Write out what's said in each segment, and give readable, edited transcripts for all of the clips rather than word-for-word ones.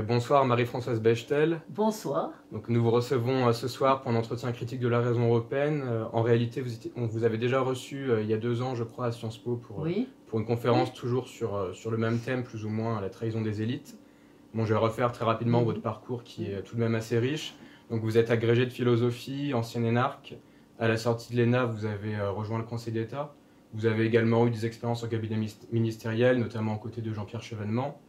Bonsoir Marie-Françoise Bechtel. Bonsoir. Donc, nous vous recevons ce soir pour un entretien critique de la raison européenne. En réalité, on vous avait déjà reçu il y a 2 ans, je crois, à Sciences Po Oui. pour une conférence toujours sur le même thème, plus ou moins, la trahison des élites. Bon, je vais refaire très rapidement votre parcours qui est tout de même assez riche. Donc, vous êtes agrégé de philosophie, ancien énarque. À la sortie de l'ENA, vous avez rejoint le Conseil d'État. Vous avez également eu des expériences au cabinet ministériel, notamment aux côtés de Jean-Pierre Chevènement.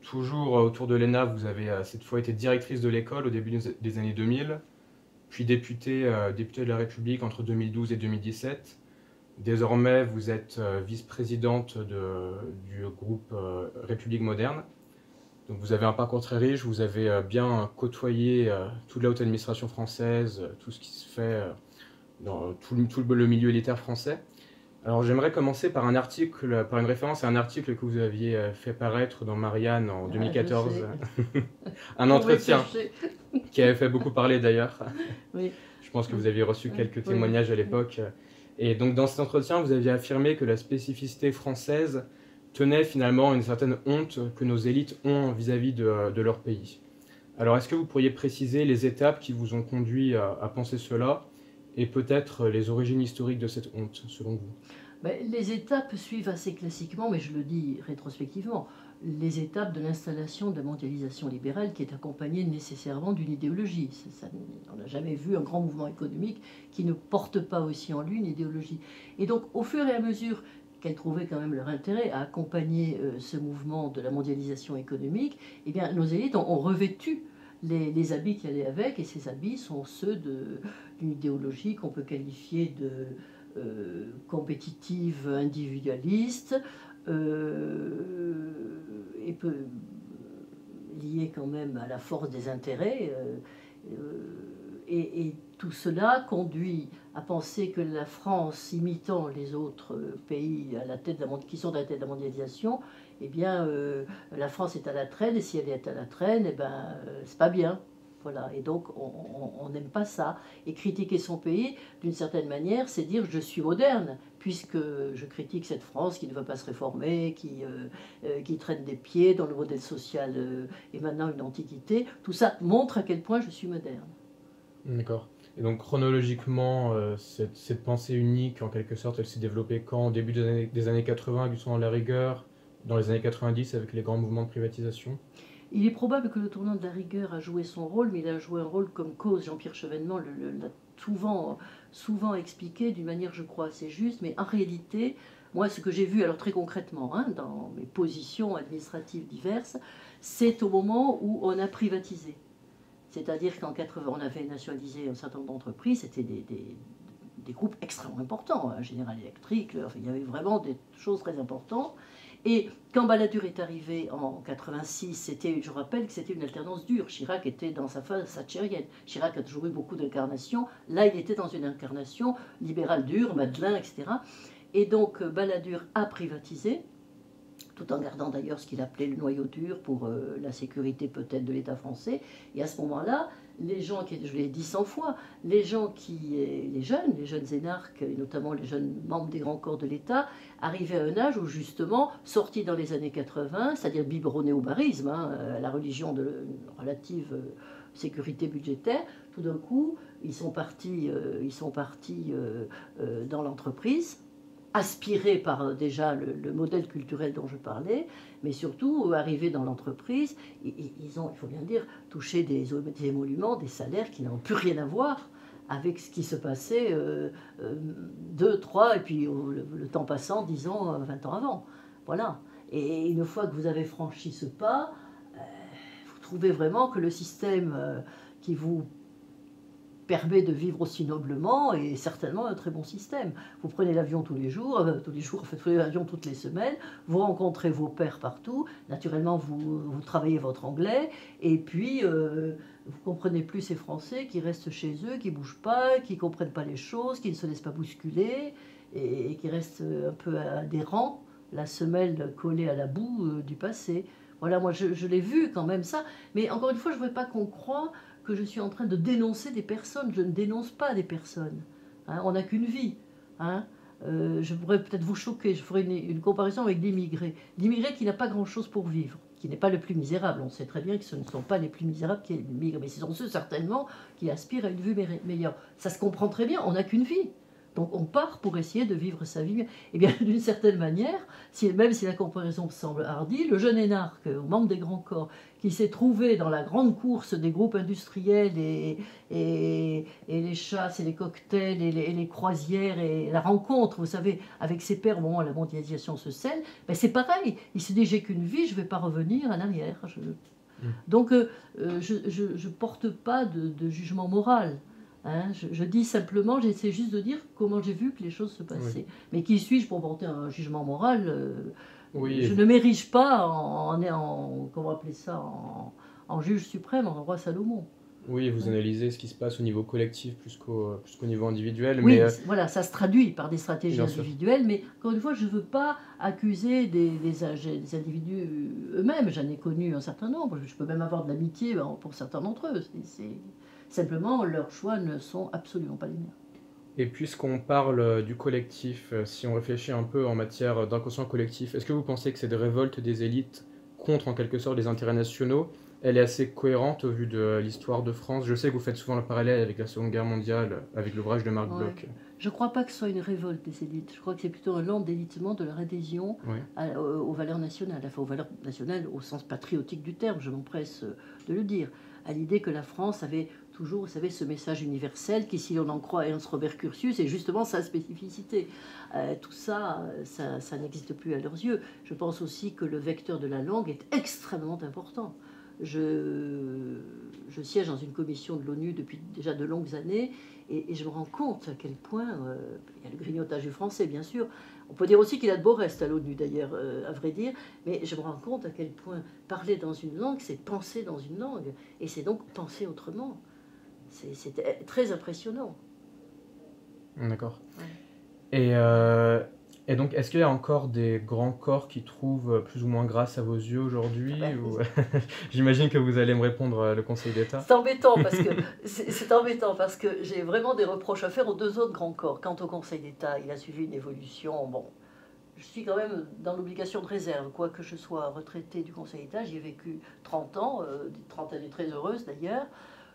Toujours autour de l'ENA, vous avez cette fois été directrice de l'école au début des années 2000, puis députée de la République entre 2012 et 2017. Désormais, vous êtes vice-présidente du groupe République Moderne. Donc vous avez un parcours très riche, vous avez bien côtoyé toute la haute administration française, tout ce qui se fait dans tout le milieu élitaire français. Alors j'aimerais commencer par une référence à un article que vous aviez fait paraître dans Marianne en 2014. Un entretien qui avait fait beaucoup parler d'ailleurs. Oui. Je pense que vous aviez reçu quelques témoignages à l'époque. Et donc dans cet entretien, vous aviez affirmé que la spécificité française tenait finalement à une certaine honte que nos élites ont vis-à-vis de leur pays. Alors est-ce que vous pourriez préciser les étapes qui vous ont conduit à penser cela et peut-être les origines historiques de cette honte, selon vous? Les étapes suivent assez classiquement, mais je le dis rétrospectivement, les étapes de l'installation de la mondialisation libérale qui est accompagnée nécessairement d'une idéologie. On n'a jamais vu un grand mouvement économique qui ne porte pas aussi en lui une idéologie. Et donc, au fur et à mesure qu'elles trouvaient quand même leur intérêt à accompagner ce mouvement de la mondialisation économique, eh bien, nos élites ont revêtu les habits qui allaient avec, et ces habits sont ceux d'une idéologie qu'on peut qualifier de compétitive, individualiste, et liée quand même à la force des intérêts. Et tout cela conduit à penser que la France, imitant les autres pays qui sont à la tête de la mondialisation, eh bien, la France est à la traîne, et si elle est à la traîne, eh ben, c'est pas bien. Voilà. Et donc, on n'aime pas ça. Et critiquer son pays, d'une certaine manière, c'est dire je suis moderne, puisque je critique cette France qui ne veut pas se réformer, qui traîne des pieds, dont le modèle social est maintenant une antiquité. Tout ça montre à quel point je suis moderne. D'accord. Et donc chronologiquement, cette pensée unique, en quelque sorte, elle s'est développée quand? Au début des années 80, avec du sang à la rigueur, dans les années 90, avec les grands mouvements de privatisation? Il est probable que le tournant de la rigueur a joué son rôle, mais il a joué un rôle comme cause. Jean-Pierre Chevènement l'a souvent expliqué d'une manière, je crois, assez juste, mais en réalité, moi, ce que j'ai vu, alors très concrètement, dans mes positions administratives diverses, c'est au moment où on a privatisé. C'est-à-dire qu'en 80, on avait nationalisé un certain nombre d'entreprises, c'était des groupes extrêmement importants, General Electric, enfin, il y avait vraiment des choses très importantes. Et quand Balladur est arrivé en 86, je rappelle que c'était une alternance dure. Chirac était dans sa phase thatchérienne. Chirac a toujours eu beaucoup d'incarnations. Là, il était dans une incarnation libérale dure, Madelin, etc. Et donc, Balladur a privatisé, tout en gardant d'ailleurs ce qu'il appelait le noyau dur pour la sécurité peut-être de l'État français. Et à ce moment-là, les gens je l'ai dit 100 fois, les jeunes énarques, et notamment les jeunes membres des grands corps de l'État, arrivaient à un âge où justement, sortis dans les années 80, c'est-à-dire biberonnés au barisme, la religion de relative sécurité budgétaire, tout d'un coup, ils sont partis dans l'entreprise, aspirés par déjà le modèle culturel dont je parlais, mais surtout arrivés dans l'entreprise, ils ont, il faut bien le dire, touché des émoluments, des salaires qui n'ont plus rien à voir avec ce qui se passait 2, 3, et puis le temps passant, 10 ans, 20 ans avant. Voilà. Et une fois que vous avez franchi ce pas, vous trouvez vraiment que le système qui vous permet de vivre aussi noblement est certainement un très bon système. Vous prenez l'avion tous les jours, en fait, vous prenez l'avion toutes les semaines, vous rencontrez vos pairs partout, naturellement vous travaillez votre anglais, et puis vous comprenez plus ces Français qui restent chez eux, qui ne bougent pas, qui ne comprennent pas les choses, qui ne se laissent pas bousculer, et qui restent un peu adhérents, la semelle collée à la boue du passé. Voilà, moi je l'ai vu quand même ça, mais encore une fois, je ne veux pas qu'on croie que je suis en train de dénoncer des personnes. Je ne dénonce pas des personnes. On n'a qu'une vie. Je pourrais peut-être vous choquer. Je ferai une comparaison avec l'immigré. L'immigré qui n'a pas grand-chose pour vivre. qui n'est pas le plus misérable. On sait très bien que ce ne sont pas les plus misérables qui migrent, mais ce sont ceux certainement qui aspirent à une vie meilleure. Ça se comprend très bien, on n'a qu'une vie. Donc on part pour essayer de vivre sa vie. Et bien d'une certaine manière, même si la comparaison semble hardie, le jeune énarque, membre des grands corps, qui s'est trouvé dans la grande course des groupes industriels et les chasses et les cocktails et les croisières et la rencontre, vous savez, avec ses pairs au moment où la mondialisation se scelle, ben c'est pareil. Il se dit, j'ai qu'une vie, je ne vais pas revenir en arrière. Donc je ne porte pas de jugement moral. Hein, je dis simplement, j'essaie juste de dire comment j'ai vu que les choses se passaient. Oui. Mais qui suis-je pour porter un jugement moral oui. Je ne m'érige pas comment appeler ça, en juge suprême, en roi Salomon. Oui, vous analysez ce qui se passe au niveau collectif plus qu'au niveau individuel. Oui, mais voilà, ça se traduit par des stratégies individuelles, mais encore une fois, je ne veux pas accuser des individus eux-mêmes. J'en ai connu un certain nombre, je peux même avoir de l'amitié pour certains d'entre eux. Simplement, leurs choix ne sont absolument pas les miens. Et puisqu'on parle du collectif, si on réfléchit un peu en matière d'inconscient collectif, est-ce que vous pensez que cette révolte des élites contre en quelque sorte les intérêts nationaux, elle est assez cohérente au vu de l'histoire de France? Je sais que vous faites souvent le parallèle avec la Seconde Guerre mondiale, avec l'ouvrage de Marc Bloch. Je ne crois pas que ce soit une révolte des élites. Je crois que c'est plutôt un lent délitement de leur adhésion aux valeurs nationales, enfin aux valeurs nationales au sens patriotique du terme, je m'empresse de le dire, à l'idée que la France avait toujours, vous savez, ce message universel qui, si l'on en croit Ernst Robert Curtius, est justement sa spécificité. Tout ça, ça n'existe plus à leurs yeux. Je pense aussi que le vecteur de la langue est extrêmement important. Je siège dans une commission de l'ONU depuis déjà de longues années et je me rends compte à quel point, il y a le grignotage du français bien sûr, on peut dire aussi qu'il a de beaux restes à l'ONU d'ailleurs, à vrai dire, mais je me rends compte à quel point parler dans une langue, c'est penser dans une langue, et c'est donc penser autrement. C'est très impressionnant. D'accord. Ouais. Et donc, est-ce qu'il y a encore des grands corps qui trouvent plus ou moins grâce à vos yeux aujourd'hui ou... J'imagine que vous allez me répondre le Conseil d'État. C'est embêtant parce que j'ai vraiment des reproches à faire aux deux autres grands corps. Quant au Conseil d'État, il a suivi une évolution. Bon, je suis quand même dans l'obligation de réserve. Quoique je sois retraitée du Conseil d'État, j'y ai vécu 30 ans, 30 années très heureuses d'ailleurs.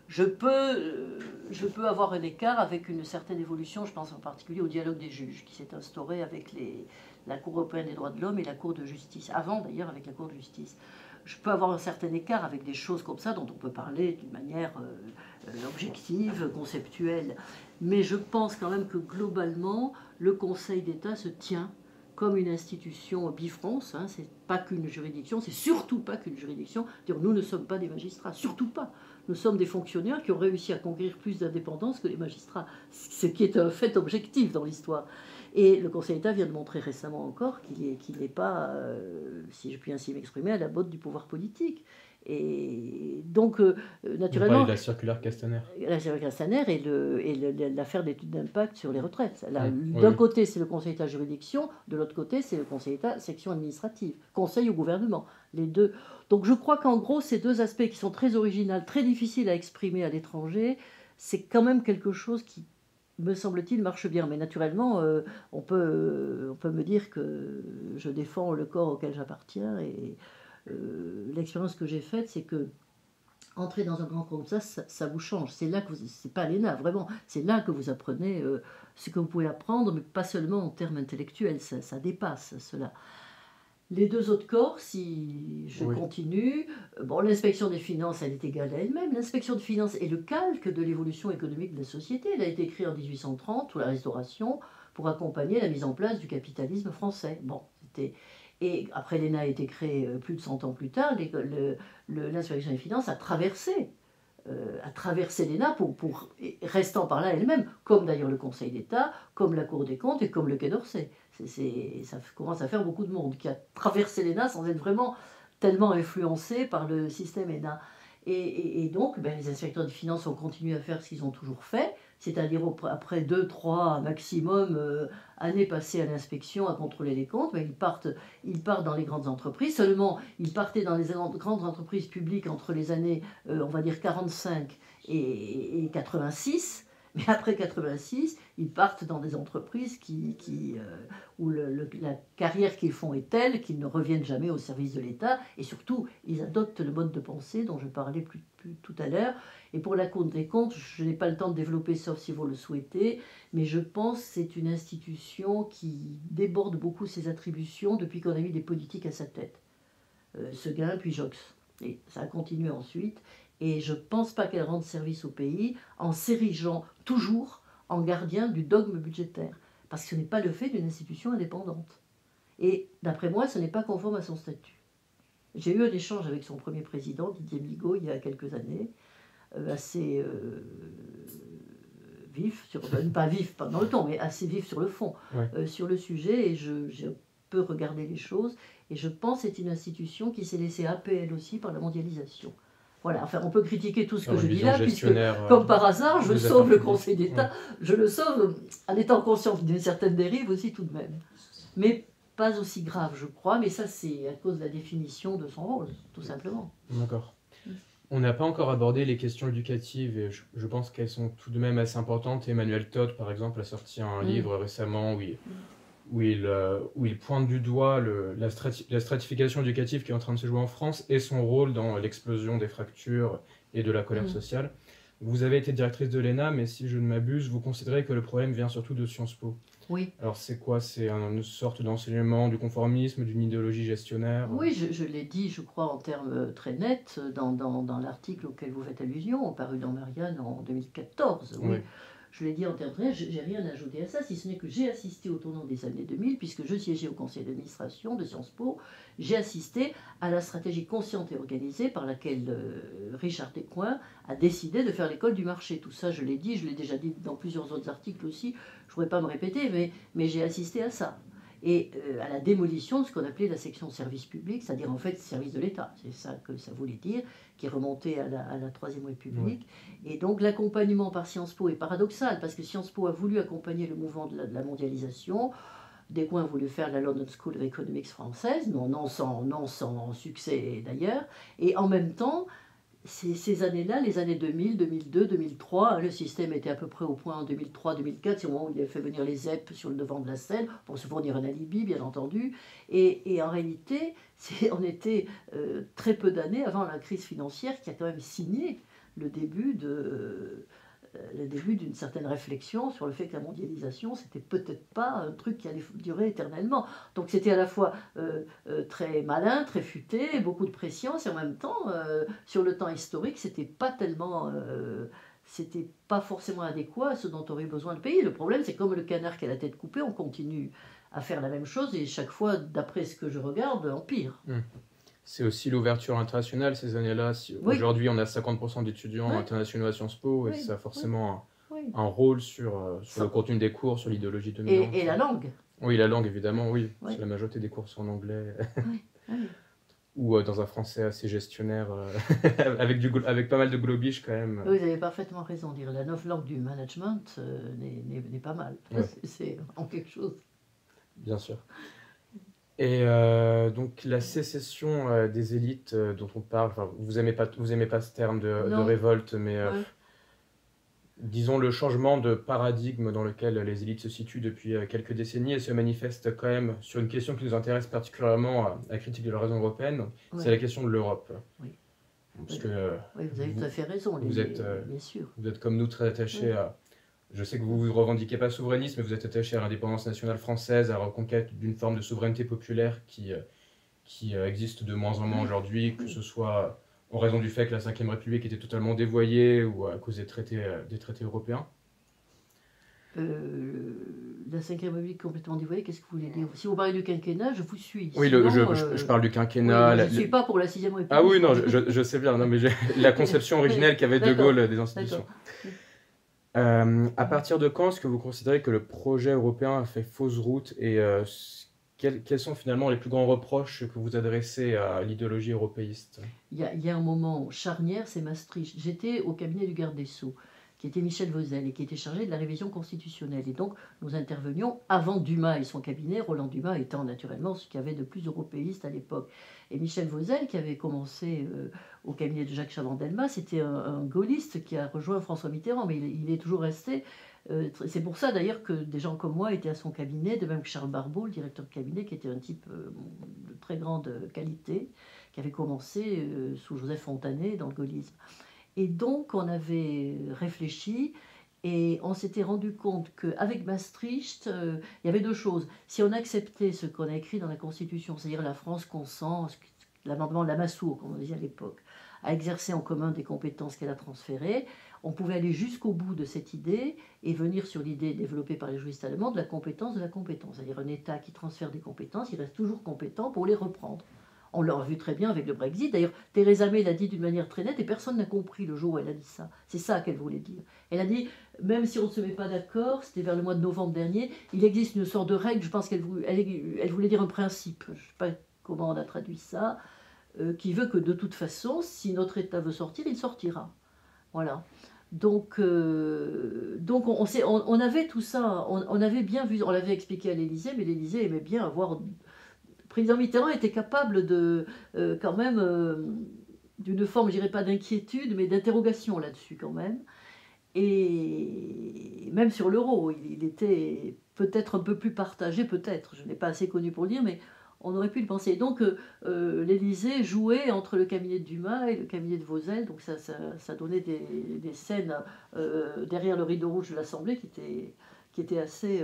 Je peux avoir un écart avec une certaine évolution, je pense en particulier au dialogue des juges qui s'est instauré avec la Cour européenne des droits de l'homme et la Cour de justice, avant d'ailleurs avec la Cour de justice. Je peux avoir un certain écart avec des choses comme ça dont on peut parler d'une manière objective, conceptuelle. Mais je pense quand même que globalement, le Conseil d'État se tient comme une institution bifrance, hein, c'est pas qu'une juridiction, c'est surtout pas qu'une juridiction. Nous ne sommes pas des magistrats, surtout pas. Nous sommes des fonctionnaires qui ont réussi à conquérir plus d'indépendance que les magistrats, ce qui est un fait objectif dans l'histoire. Et le Conseil d'État vient de montrer récemment encore qu'il n'est pas, si je puis ainsi m'exprimer, à la botte du pouvoir politique. Et donc, naturellement... Vous parlez de la circulaire Castaner. La circulaire Castaner et l'affaire d'études d'impact sur les retraites. D'un côté, c'est le Conseil d'État juridiction, de l'autre côté, c'est le Conseil d'État section administrative, conseil au gouvernement, les deux. Donc je crois qu'en gros, ces deux aspects qui sont très originaux, très difficiles à exprimer à l'étranger, c'est quand même quelque chose qui, me semble-t-il, marche bien. Mais naturellement, on peut me dire que je défends le corps auquel j'appartiens et... l'expérience que j'ai faite, c'est que entrer dans un grand corps comme ça vous change. C'est là que c'est pas l'ENA, vraiment. C'est là que vous apprenez ce que vous pouvez apprendre, mais pas seulement en termes intellectuels. Ça dépasse cela. Les deux autres corps, si je continue, bon, l'inspection des finances, elle est égale à elle-même. L'inspection des finances est le calque de l'évolution économique de la société. Elle a été créée en 1830, sous la Restauration, pour accompagner la mise en place du capitalisme français. Bon, c'était... Et après, l'ENA a été créée plus de 100 ans plus tard, l'inspection des finances a traversé l'ENA pour restant par là elle-même, comme d'ailleurs le Conseil d'État, comme la Cour des comptes et comme le Quai d'Orsay. Ça commence à faire beaucoup de monde qui a traversé l'ENA sans être vraiment tellement influencé par le système ENA. Et donc, les inspecteurs des finances ont continué à faire ce qu'ils ont toujours fait, c'est-à-dire après 2-3 maximum années passées à l'inspection, à contrôler les comptes, ils partent dans les grandes entreprises. Seulement, ils partaient dans les grandes entreprises publiques entre les années, on va dire, 45 et 86, Mais après 86, ils partent dans des entreprises où la carrière qu'ils font est telle qu'ils ne reviennent jamais au service de l'État. Et surtout, ils adoptent le mode de pensée dont je parlais plus tout à l'heure. Et pour la Cour des comptes, je n'ai pas le temps de développer, sauf si vous le souhaitez, mais je pense que c'est une institution qui déborde beaucoup ses attributions depuis qu'on a mis des politiques à sa tête. Seguin, puis Jox. Et ça a continué ensuite. Et je ne pense pas qu'elle rende service au pays en s'érigeant toujours en gardien du dogme budgétaire. Parce que ce n'est pas le fait d'une institution indépendante. Et d'après moi, ce n'est pas conforme à son statut. J'ai eu un échange avec son premier président, Didier Migaud, il y a quelques années, assez vif, pas vif pas dans le ton, mais assez vif sur le fond, sur le sujet, et je peux regarder les choses. Et je pense que c'est une institution qui s'est laissée happer elle aussi par la mondialisation. Voilà, enfin on peut critiquer tout ce que je dis là, puisque comme par hasard, je sauve le Conseil d'État, je le sauve en étant conscient d'une certaine dérive aussi tout de même. Mais pas aussi grave, je crois, mais ça c'est à cause de la définition de son rôle, tout simplement. D'accord. On n'a pas encore abordé les questions éducatives, et je pense qu'elles sont tout de même assez importantes. Emmanuel Todd, par exemple, a sorti un livre récemment où il pointe du doigt la stratification éducative qui est en train de se jouer en France et son rôle dans l'explosion des fractures et de la colère sociale. Vous avez été directrice de l'ENA, mais si je ne m'abuse, vous considérez que le problème vient surtout de Sciences Po. Oui. Alors c'est quoi? C'est une sorte d'enseignement du conformisme, d'une idéologie gestionnaire? Oui, je l'ai dit, je crois, en termes très nets, dans l'article auquel vous faites allusion, paru dans Marianne en 2014. Oui. Je l'ai dit en termes très nets, je n'ai rien ajouté à ça, si ce n'est que j'ai assisté au tournant des années 2000, puisque je siégeais au conseil d'administration de Sciences Po, j'ai assisté à la stratégie consciente et organisée par laquelle Richard Descoings a décidé de faire l'école du marché. Tout ça, je l'ai dit, je l'ai déjà dit dans plusieurs autres articles aussi, je ne pourrais pas me répéter, mais j'ai assisté à ça. Et à la démolition de ce qu'on appelait la section service public, c'est-à-dire en fait service de l'État, c'est ça que ça voulait dire, qui remontait à la Troisième République. Et donc l'accompagnement par Sciences Po est paradoxal, parce que Sciences Po a voulu accompagner le mouvement de la mondialisation. Descoings a voulu faire la London School of Economics française, non sans succès d'ailleurs, et en même temps, ces années-là, les années 2000, 2002, 2003, le système était à peu près au point en 2003-2004, c'est au moment où il avait fait venir les ZEP sur le devant de la scène, pour se fournir un alibi, bien entendu. Et en réalité, on était très peu d'années avant la crise financière qui a quand même signé le début d'une certaine réflexion sur le fait que la mondialisation, c'était peut-être pas un truc qui allait durer éternellement. Donc c'était à la fois très malin, très futé, beaucoup de pression, et en même temps, sur le temps historique, c'était pas tellement... c'était pas forcément adéquat à ce dont aurait besoin le pays. Le problème, c'est comme le canard qui a la tête coupée, on continue à faire la même chose, et chaque fois, d'après ce que je regarde, on pire. C'est aussi l'ouverture internationale ces années-là. Aujourd'hui, on a 50% d'étudiants internationaux à Sciences Po, et ça a forcément un rôle sur le contenu des cours, sur l'idéologie dominante. Et la langue. Oui, la langue, évidemment, oui. La majorité des cours sont en anglais. Ou dans un français assez gestionnaire, avec pas mal de globish quand même. Oui, vous avez parfaitement raison. Dire la langue du management n'est pas mal. C'est en quelque chose. Bien sûr. Et donc la sécession des élites dont on parle, vous aimez pas ce terme de révolte, mais disons le changement de paradigme dans lequel les élites se situent depuis quelques décennies et se manifeste quand même sur une question qui nous intéresse particulièrement à la critique de la raison européenne, c'est la question de l'Europe. Oui. Parce que, vous avez tout à fait raison, bien sûr. Vous êtes comme nous très attachés à... Je sais que vous ne vous revendiquez pas souverainiste, mais vous êtes attaché à l'indépendance nationale française, à la reconquête d'une forme de souveraineté populaire qui existe de moins en moins aujourd'hui, que ce soit en raison du fait que la Ve République était totalement dévoyée ou à cause des traités européens. La Ve République complètement dévoyée, qu'est-ce que vous voulez dire? Si vous parlez du quinquennat, je vous suis. Oui, sinon, je parle du quinquennat. Je ne suis pas pour la 6e République. Ah oui, non, je sais bien, non, mais la conception originelle qu'avait De Gaulle des institutions. À partir de quand est-ce que vous considérez que le projet européen a fait fausse route et quels sont finalement les plus grands reproches que vous adressez à l'idéologie européiste? Il y a un moment charnière, c'est Maastricht. J'étais au cabinet du garde des Sceaux. qui était Michel Vauzel, et qui était chargé de la révision constitutionnelle. Et donc, nous intervenions avant Dumas et son cabinet, Roland Dumas étant naturellement ce qu'il y avait de plus européiste à l'époque. Et Michel Vauzel, qui avait commencé au cabinet de Jacques Chaban-Delmas, c'était un gaulliste qui a rejoint François Mitterrand, mais il est toujours resté. C'est pour ça d'ailleurs que des gens comme moi étaient à son cabinet, de même que Charles Barbeau, le directeur de cabinet, qui était un type de très grande qualité, qui avait commencé sous Joseph Fontanet dans le gaullisme. Et donc on avait réfléchi et on s'était rendu compte qu'avec Maastricht, il y avait deux choses. Si on acceptait ce qu'on a écrit dans la Constitution, c'est-à-dire la France consent, l'amendement de Lamassoure, comme on disait à l'époque, à exercer en commun des compétences qu'elle a transférées, on pouvait aller jusqu'au bout de cette idée et venir sur l'idée développée par les juristes allemands de la compétence, c'est-à-dire un État qui transfère des compétences, il reste toujours compétent pour les reprendre. On l'a vu très bien avec le Brexit. D'ailleurs, Theresa May l'a dit d'une manière très nette et personne n'a compris le jour où elle a dit ça. C'est ça qu'elle voulait dire. Elle a dit, même si on ne se met pas d'accord, c'était vers le mois de novembre dernier, il existe une sorte de règle, je pense qu'elle voulait dire un principe, je ne sais pas comment on a traduit ça, qui veut que de toute façon, si notre État veut sortir, il sortira. Voilà. Donc on avait tout ça, on avait bien vu, on l'avait expliqué à l'Élysée, mais l'Élysée aimait bien avoir... Le président Mitterrand était capable de, quand même, d'une forme, je dirais pas d'inquiétude, mais d'interrogation là-dessus quand même. Et même sur l'euro, il était peut-être un peu plus partagé, peut-être, je ne l'ai pas assez connu pour le dire, mais on aurait pu le penser. Donc l'Élysée jouait entre le cabinet de Dumas et le cabinet de Vauzel, donc ça donnait des scènes derrière le rideau rouge de l'Assemblée qui étaient assez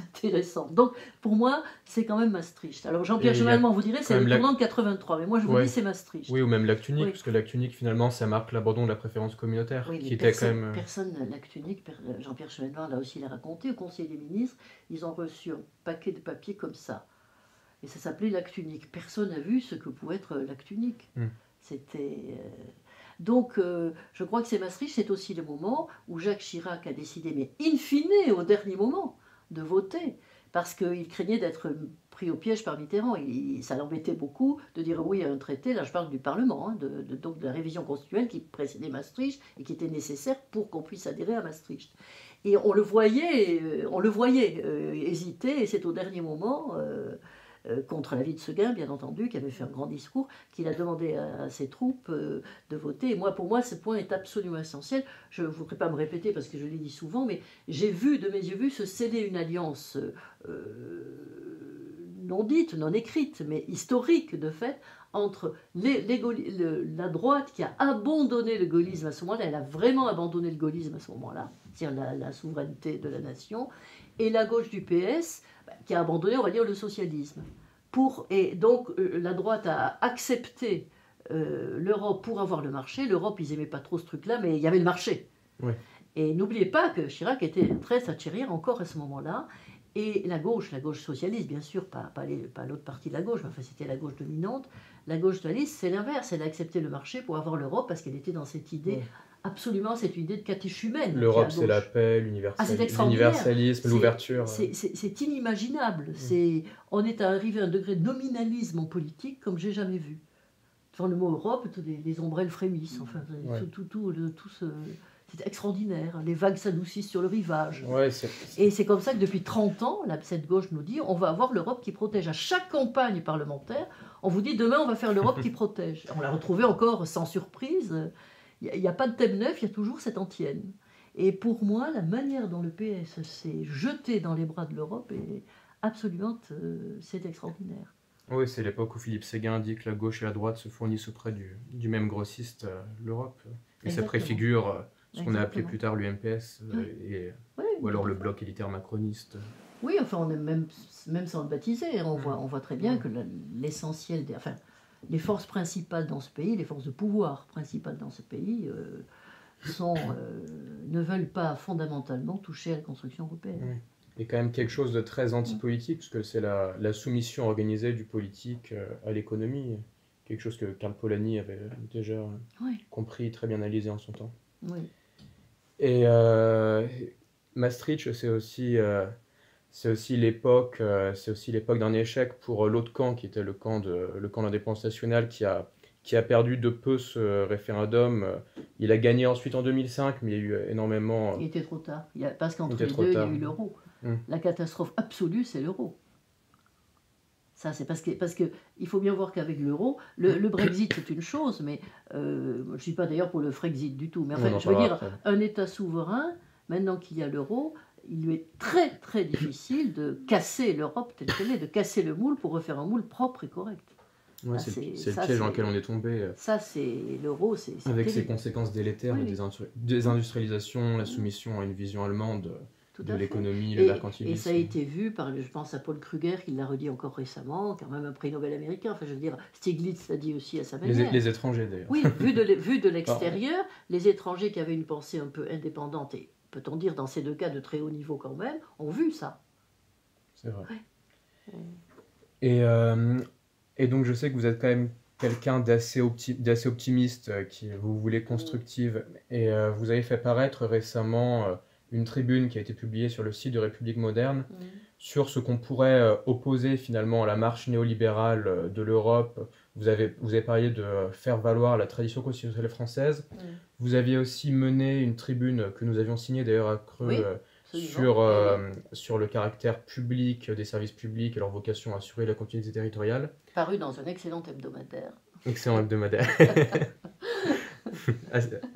intéressantes. Donc pour moi, c'est quand même Maastricht. Alors Jean-Pierre Chevènement vous dirait c'est le tournant de 83, mais moi je vous dis c'est Maastricht. Oui, ou même l'acte unique, parce que l'acte unique finalement ça marque l'abandon de la préférence communautaire, oui, qui était quand même... Personne, l'acte unique, Jean-Pierre Chevènement l'a aussi raconté, au Conseil des ministres, ils ont reçu un paquet de papiers comme ça. Et ça s'appelait l'acte unique. Personne n'a vu ce que pouvait être l'acte unique. C'était... Donc, je crois que c'est Maastricht, c'est aussi le moment où Jacques Chirac a décidé, mais in fine, au dernier moment, de voter, parce qu'il craignait d'être pris au piège par Mitterrand. Ça l'embêtait beaucoup de dire oui à un traité, là je parle du Parlement, hein, donc de la révision constitutionnelle qui précédait Maastricht et qui était nécessaire pour qu'on puisse adhérer à Maastricht. Et on le voyait hésiter, et c'est au dernier moment... contre l'avis de Seguin, bien entendu, qui avait fait un grand discours, qu'il a demandé à ses troupes de voter. Et moi, pour moi, ce point est absolument essentiel. Je ne voudrais pas me répéter parce que je l'ai dit souvent, mais j'ai vu, de mes yeux vus, se sceller une alliance non dite, non écrite, mais historique de fait, entre la droite qui a abandonné le gaullisme à ce moment-là, elle a vraiment abandonné le gaullisme à ce moment-là, c'est-à-dire la souveraineté de la nation, et la gauche du PS, qui a abandonné, on va dire, le socialisme. Et donc, la droite a accepté l'Europe pour avoir le marché. L'Europe, ils n'aimaient pas trop ce truc-là, mais il y avait le marché. Oui. Et n'oubliez pas que Chirac était très thatchérien encore à ce moment-là. Et la gauche socialiste, bien sûr, pas l'autre partie de la gauche, mais enfin, c'était la gauche dominante. La gauche socialiste, c'est l'inverse. Elle a accepté le marché pour avoir l'Europe parce qu'elle était dans cette idée... Oui. Absolument, cette idée de catéchumène. L'Europe, c'est la paix, l'universalisme, l'ouverture. C'est inimagiable. On est arrivé à un degré de nominalisme en politique comme j'ai jamais vu. Devant le mot Europe, les ombrelles frémissent. Enfin, c'est extraordinaire. Les vagues s'adoucissent sur le rivage. Ouais, Et c'est comme ça que depuis 30 ans, cette gauche nous dit on va avoir l'Europe qui protège. À chaque campagne parlementaire, on vous dit demain, on va faire l'Europe qui protège. On l'a retrouvé encore sans surprise. Il n'y a pas de thème neuf, il y a toujours cette antienne. Et pour moi, la manière dont le PS s'est jeté dans les bras de l'Europe est absolument, c'est extraordinaire. Oui, c'est l'époque où Philippe Séguin dit que la gauche et la droite se fournissent auprès du même grossiste, l'Europe. Et ça préfigure ce qu'on a appelé plus tard l'UMPS, ou alors le bloc élitaire macroniste. Oui, enfin, on est même sans le baptiser, on voit très bien que l'essentiel des... Enfin, les forces principales dans ce pays, les forces de pouvoir principales dans ce pays, ne veulent pas fondamentalement toucher à la construction européenne. Oui. Et quand même quelque chose de très anti-politique, parce que c'est la soumission organisée du politique à l'économie, quelque chose que Karl Polanyi avait déjà compris, très bien analysé en son temps. Oui. Et Maastricht, c'est aussi l'époque d'un échec pour l'autre camp, qui était le camp de l'indépendance nationale, qui qui a perdu de peu ce référendum. Il a gagné ensuite en 2005, mais il y a eu énormément... Il était trop tard. Parce il qu'entre était les trop deux, il y tard. a eu l'euro. Mm. La catastrophe absolue, c'est l'euro. Ça, c'est parce que il faut bien voir qu'avec l'euro, le Brexit, c'est une chose, mais je ne suis pas d'ailleurs pour le Frexit du tout. Mais On enfin, en je veux parlera dire, après. un État souverain, maintenant qu'il y a l'euro, il lui est très, très difficile de casser l'Europe telle qu'elle est, de casser le moule pour refaire un moule propre et correct. Ouais, Ah, c'est ça, le piège dans lequel on est tombé. Ça, c'est l'euro, c'est Avec ses terrible. conséquences délétères, Oui, la oui. désindustrialisation, la soumission à une vision allemande Tout de à fait. l'économie, le Et mercantilisme. ça a été vu par, je pense à Paul Kruger, qui l'a redit encore récemment, quand même un prix Nobel américain. Enfin, je veux dire, Stiglitz l'a dit aussi à sa manière. Les étrangers, d'ailleurs. Oui, vu de l'extérieur, les étrangers qui avaient une pensée un peu indépendante, et peut-on dire dans ces deux cas de très haut niveau quand même, ont vu ça. C'est vrai. Ouais. Et donc, je sais que vous êtes quand même quelqu'un d'assez optimiste, qui vous voulez constructive. Et vous avez fait paraître récemment une tribune qui a été publiée sur le site de République Moderne sur ce qu'on pourrait opposer finalement à la marche néolibérale de l'Europe. Vous avez parlé de faire valoir la tradition constitutionnelle française. Vous aviez aussi mené une tribune que nous avions signée d'ailleurs à Creux, Oui, sur le caractère public des services publics et leur vocation à assurer la continuité territoriale. Paru dans un excellent hebdomadaire. Excellent hebdomadaire.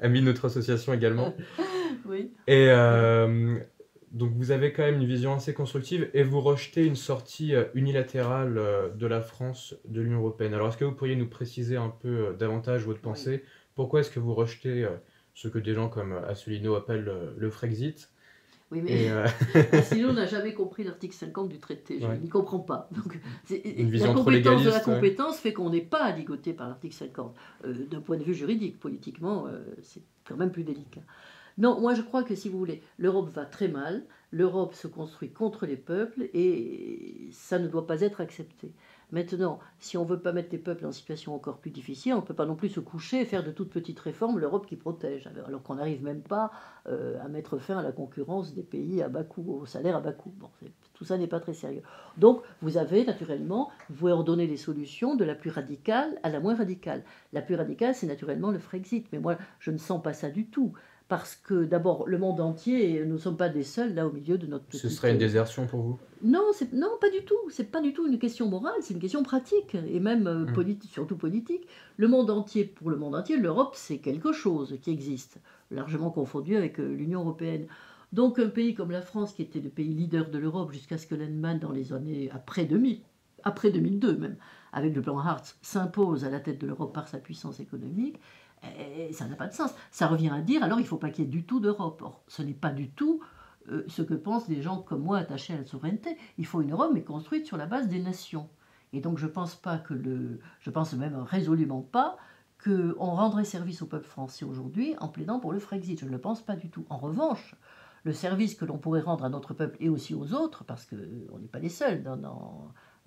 Ami de notre association également. Oui. Et donc vous avez quand même une vision assez constructive et vous rejetez une sortie unilatérale de la France de l'Union européenne. Alors est-ce que vous pourriez nous préciser un peu davantage votre pensée? Pourquoi est-ce que vous rejetez ce que des gens comme Asselineau appellent le Frexit? Oui, mais Asselineau n'a jamais compris l'article 50 du traité. Je n'y comprends pas. Donc, la compétence de la compétence fait qu'on n'est pas ligoté par l'article 50. D'un point de vue juridique, politiquement, c'est quand même plus délicat. Non, moi je crois que si vous voulez, l'Europe va très mal, l'Europe se construit contre les peuples et ça ne doit pas être accepté. Maintenant, si on ne veut pas mettre les peuples en situation encore plus difficile, on ne peut pas non plus se coucher et faire de toutes petites réformes l'Europe qui protège, alors qu'on n'arrive même pas à mettre fin à la concurrence des pays à bas coût, au salaire à bas coût. Bon, tout ça n'est pas très sérieux. Donc, vous avez naturellement, vous pouvez ordonner les solutions de la plus radicale à la moins radicale. La plus radicale, c'est naturellement le Frexit, mais moi, je ne sens pas ça du tout. Parce que d'abord, le monde entier, nous ne sommes pas des seuls là au milieu de notre petite... Ce serait une désertion pour vous? Non, pas du tout. C'est pas du tout une question morale, c'est une question pratique et même politique, surtout politique. Le monde entier, pour le monde entier, l'Europe, c'est quelque chose qui existe, largement confondu avec l'Union européenne. Donc un pays comme la France, qui était le pays leader de l'Europe jusqu'à ce que l'Allemagne, dans les années après 2002 même, avec le plan Hartz, s'impose à la tête de l'Europe par sa puissance économique. Et ça n'a pas de sens. Ça revient à dire, alors il ne faut pas qu'il y ait du tout d'Europe. Or, ce n'est pas du tout ce que pensent des gens comme moi attachés à la souveraineté. Il faut une Europe, mais construite sur la base des nations. Et donc je pense même résolument pas qu'on rendrait service au peuple français aujourd'hui en plaidant pour le Frexit. Je ne le pense pas du tout. En revanche, le service que l'on pourrait rendre à notre peuple et aussi aux autres, parce qu'on n'est pas les seuls,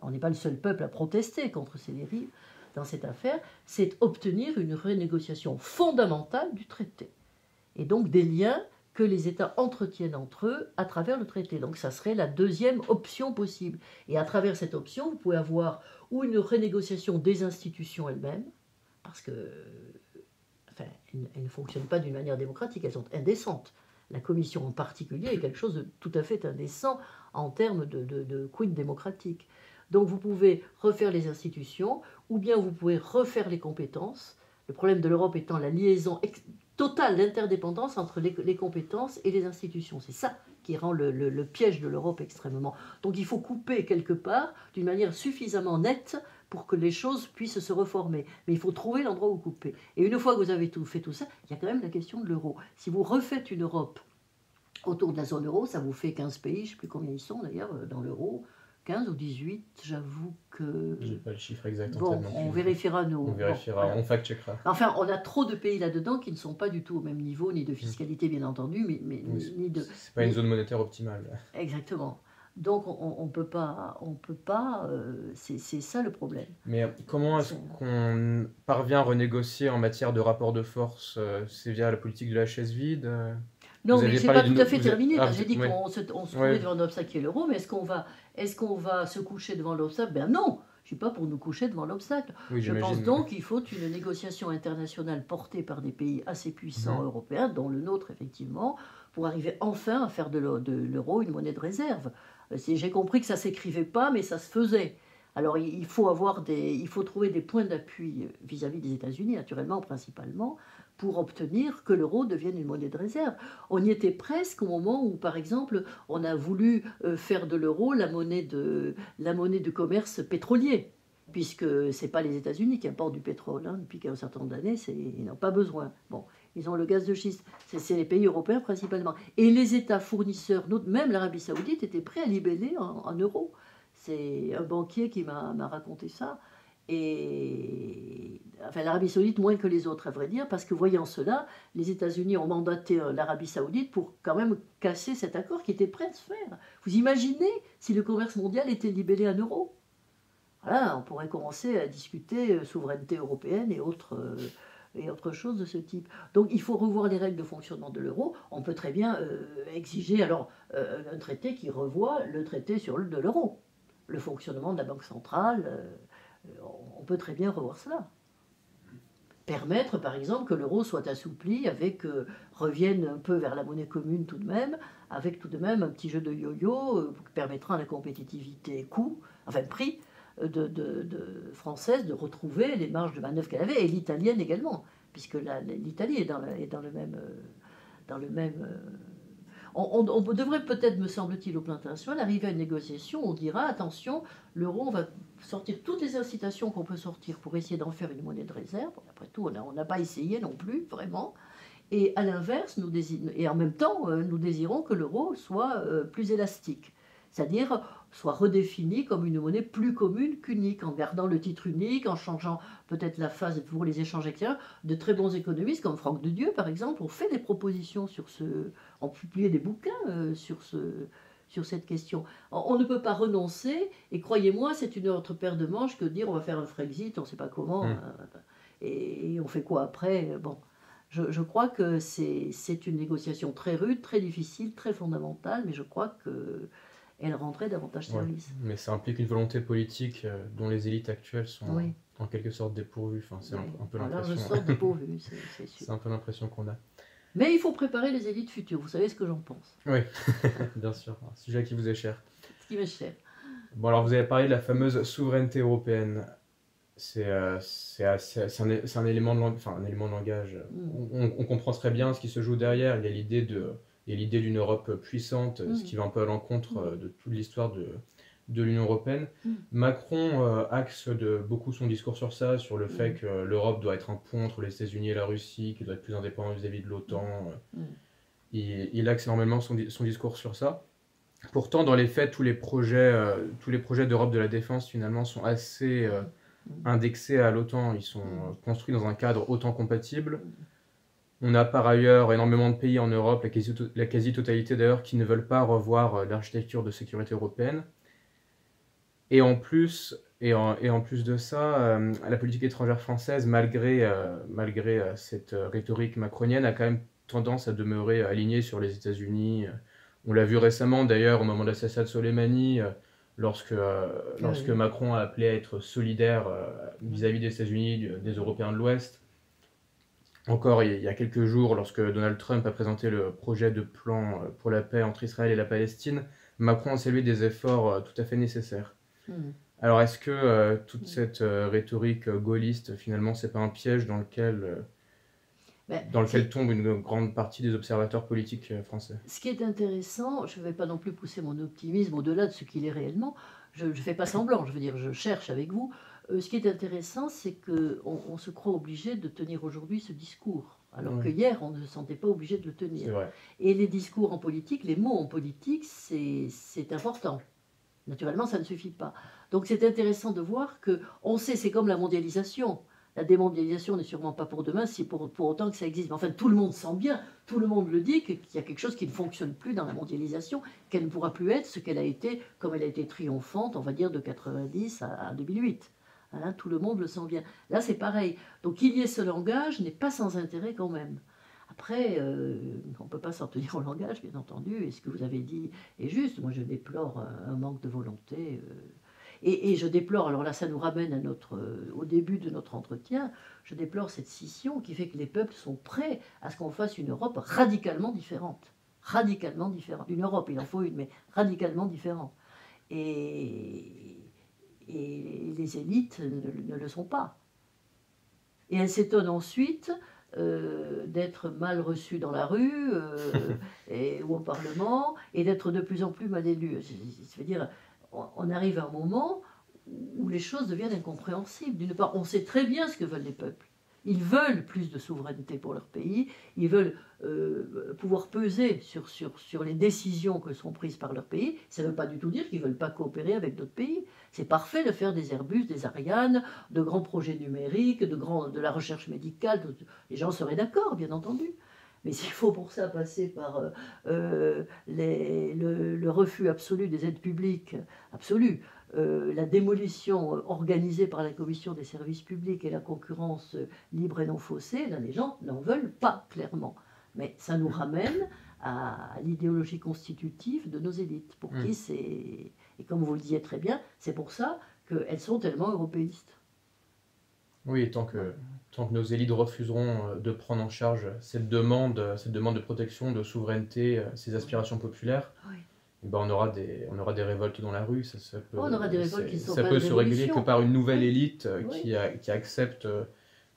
on n'est pas le seul peuple à protester contre ces dérives, dans cette affaire, c'est obtenir une renégociation fondamentale du traité. Et donc des liens que les États entretiennent entre eux à travers le traité. Donc ça serait la deuxième option possible. Et à travers cette option, vous pouvez avoir ou une renégociation des institutions elles-mêmes, parce que elles ne fonctionnent pas d'une manière démocratique, elles sont indécentes. La Commission en particulier est quelque chose de tout à fait indécent en termes de quid démocratique. Donc vous pouvez refaire les institutions, ou bien vous pouvez refaire les compétences. Le problème de l'Europe étant la liaison totale, l'interdépendance entre les compétences et les institutions. C'est ça qui rend le piège de l'Europe extrêmement. Donc il faut couper quelque part d'une manière suffisamment nette pour que les choses puissent se reformer. Mais il faut trouver l'endroit où couper. Et une fois que vous avez fait tout ça, il y a quand même la question de l'euro. Si vous refaites une Europe autour de la zone euro, ça vous fait 15 pays, je ne sais plus combien ils sont d'ailleurs dans l'euro, 15 ou 18, j'avoue que... Je n'ai pas le chiffre exact. Bon, on vérifiera On vérifiera, on fact-checkera. Enfin, on a trop de pays là-dedans qui ne sont pas du tout au même niveau, ni de fiscalité bien entendu, mais oui, ni de... C'est pas une zone monétaire optimale. Exactement. Donc on peut pas, c'est ça le problème. Mais comment est-ce qu'on parvient à renégocier en matière de rapport de force? C'est via la politique de la chaise vide? Non, mais c'est pas tout à fait terminé. J'ai dit ouais. qu'on se trouvait devant un obstacle qui est l'euro, mais est-ce qu'on va se coucher devant l'obstacle? Ben non. suis pas pour nous coucher devant l'obstacle. Oui, Je pense j'imagine. donc qu'il faut une négociation internationale portée par des pays assez puissants européens, dont le nôtre effectivement, pour arriver enfin à faire de l'euro une monnaie de réserve. J'ai compris que ça s'écrivait pas, mais ça se faisait. Alors il faut trouver des points d'appui vis-à-vis des États-Unis, naturellement, principalement, pour obtenir que l'euro devienne une monnaie de réserve. On y était presque au moment où, par exemple, on a voulu faire de l'euro la monnaie de commerce pétrolier, puisque ce n'est pas les États-Unis qui importent du pétrole. Hein, depuis un certain nombre d'années, ils n'ont pas besoin. Bon, ils ont le gaz de schiste. C'est les pays européens principalement. Et les États fournisseurs, même l'Arabie Saoudite, étaient prêts à libeller en euros. C'est un banquier qui m'a raconté ça. Et enfin, l'Arabie Saoudite moins que les autres, à vrai dire, parce que voyant cela, les États-Unis ont mandaté l'Arabie Saoudite pour quand même casser cet accord qui était prêt à se faire. Vous imaginez si le commerce mondial était libellé en euros? Voilà, on pourrait commencer à discuter souveraineté européenne et autres choses de ce type. Donc il faut revoir les règles de fonctionnement de l'euro. On peut très bien exiger alors un traité qui revoit le traité de l'euro, le fonctionnement de la Banque centrale. On peut très bien revoir cela. Permettre, par exemple, que l'euro soit assoupli, revienne un peu vers la monnaie commune tout de même, avec tout de même un petit jeu de yo-yo qui permettra à la compétitivité prix française de retrouver les marges de manœuvre qu'elle avait, et l'italienne également, puisque l'Italie est dans le même on devrait peut-être, me semble-t-il, au plan international, arriver à une négociation où on dira, attention, l'euro, on va sortir toutes les incitations qu'on peut sortir pour essayer d'en faire une monnaie de réserve. Après tout, on n'a pas essayé non plus, vraiment. Et à l'inverse, et en même temps, nous désirons que l'euro soit plus élastique. C'est-à-dire soit redéfini comme une monnaie plus commune qu'unique, en gardant le titre unique, en changeant peut-être la phase pour les échanges extérieurs. De très bons économistes, comme Franck de Dieu, par exemple, ont fait des propositions ont publié des bouquins sur cette question. On ne peut pas renoncer, et croyez-moi, c'est une autre paire de manches que de dire on va faire un Frexit, on ne sait pas comment, et on fait quoi après. Bon. Je crois que c'est une négociation très rude, très difficile, très fondamentale, mais je crois qu'elle rendrait davantage service. Mais ça implique une volonté politique dont les élites actuelles sont en quelque sorte dépourvues. Enfin, c'est un peu l'impression. Alors je sors dépourvu, c'est sûr. C'est un peu l'impression qu'on a. Mais il faut préparer les élites futures, vous savez ce que j'en pense. Oui, bien sûr, un sujet qui vous est cher. Ce qui m'est cher. Bon, alors vous avez parlé de la fameuse souveraineté européenne. C'est un élément de langage. On comprend très bien ce qui se joue derrière. Il y a l'idée d'une Europe puissante, ce qui va un peu à l'encontre de toute l'histoire de l'Union européenne. Macron axe beaucoup son discours sur ça, sur le fait que l'Europe doit être un pont entre les États-Unis et la Russie, qu'il doit être plus indépendant vis-à-vis de l'OTAN. Il axe énormément son discours sur ça. Pourtant, dans les faits, tous les projets d'Europe de la défense, finalement, sont assez indexés à l'OTAN. Ils sont construits dans un cadre OTAN compatible. On a par ailleurs énormément de pays en Europe, la quasi-totalité d'ailleurs, qui ne veulent pas revoir l'architecture de sécurité européenne. Et en plus de ça, la politique étrangère française, malgré cette rhétorique macronienne, a quand même tendance à demeurer alignée sur les États-Unis. On l'a vu récemment d'ailleurs au moment de l'assassinat de Soleimani, lorsque Macron a appelé à être solidaire vis-à-vis des États-Unis, des Européens de l'Ouest. Encore il y a quelques jours, lorsque Donald Trump a présenté le projet de plan pour la paix entre Israël et la Palestine, Macron a salué des efforts tout à fait nécessaires. Alors est-ce que toute cette rhétorique gaulliste, finalement, c'est pas un piège dans lequel tombe une grande partie des observateurs politiques français? Ce qui est intéressant, je ne vais pas non plus pousser mon optimisme au-delà de ce qu'il est réellement, je ne fais pas semblant, je veux dire, je cherche avec vous. Ce qui est intéressant, c'est qu'on se croit obligé de tenir aujourd'hui ce discours, alors que hier, on ne se sentait pas obligé de le tenir. C'est vrai. Et les discours en politique, les mots en politique, c'est important. Naturellement, ça ne suffit pas. Donc c'est intéressant de voir qu'on sait, c'est comme la mondialisation. La démondialisation n'est sûrement pas pour demain, si pour autant que ça existe. Mais enfin, tout le monde sent bien, tout le monde le dit, qu'il y a quelque chose qui ne fonctionne plus dans la mondialisation, qu'elle ne pourra plus être ce qu'elle a été, comme elle a été triomphante, on va dire, de 90 à 2008. Hein, tout le monde le sent bien. Là, c'est pareil. Donc qu'il y ait ce langage n'est pas sans intérêt quand même. Après, on ne peut pas s'en tenir au langage, bien entendu, et ce que vous avez dit est juste. Moi, je déplore un manque de volonté. Et je déplore, alors là ça nous ramène à au début de notre entretien, je déplore cette scission qui fait que les peuples sont prêts à ce qu'on fasse une Europe radicalement différente. Radicalement différente. Une Europe, il en faut une, mais radicalement différente. Et les élites ne le sont pas. Et elles s'étonnent ensuite d'être mal reçues dans la rue ou au Parlement, et d'être de plus en plus mal élues. C'est-à-dire, on arrive à un moment où les choses deviennent incompréhensibles. D'une part, on sait très bien ce que veulent les peuples. Ils veulent plus de souveraineté pour leur pays, ils veulent pouvoir peser sur les décisions que sont prises par leur pays. Ça ne veut pas du tout dire qu'ils ne veulent pas coopérer avec d'autres pays. C'est parfait de faire des Airbus, des Ariane, de grands projets numériques, de la recherche médicale. Les gens seraient d'accord, bien entendu. Mais s'il faut pour ça passer par le refus absolu des aides publiques, absolu, la démolition organisée par la Commission des services publics et la concurrence libre et non faussée, là, les gens n'en veulent pas, clairement. Mais ça nous ramène à l'idéologie constitutive de nos élites, pour qui c'est... Et comme vous le disiez très bien, c'est pour ça qu'elles sont tellement européistes. Oui, tant que nos élites refuseront de prendre en charge cette demande de protection, de souveraineté, ces aspirations populaires, Oui. ben on aura des révoltes dans la rue. Ça peut, on aura des révoltes qui sont ça pas peut une se régler révolution. que par une nouvelle Oui. élite Oui. qui accepte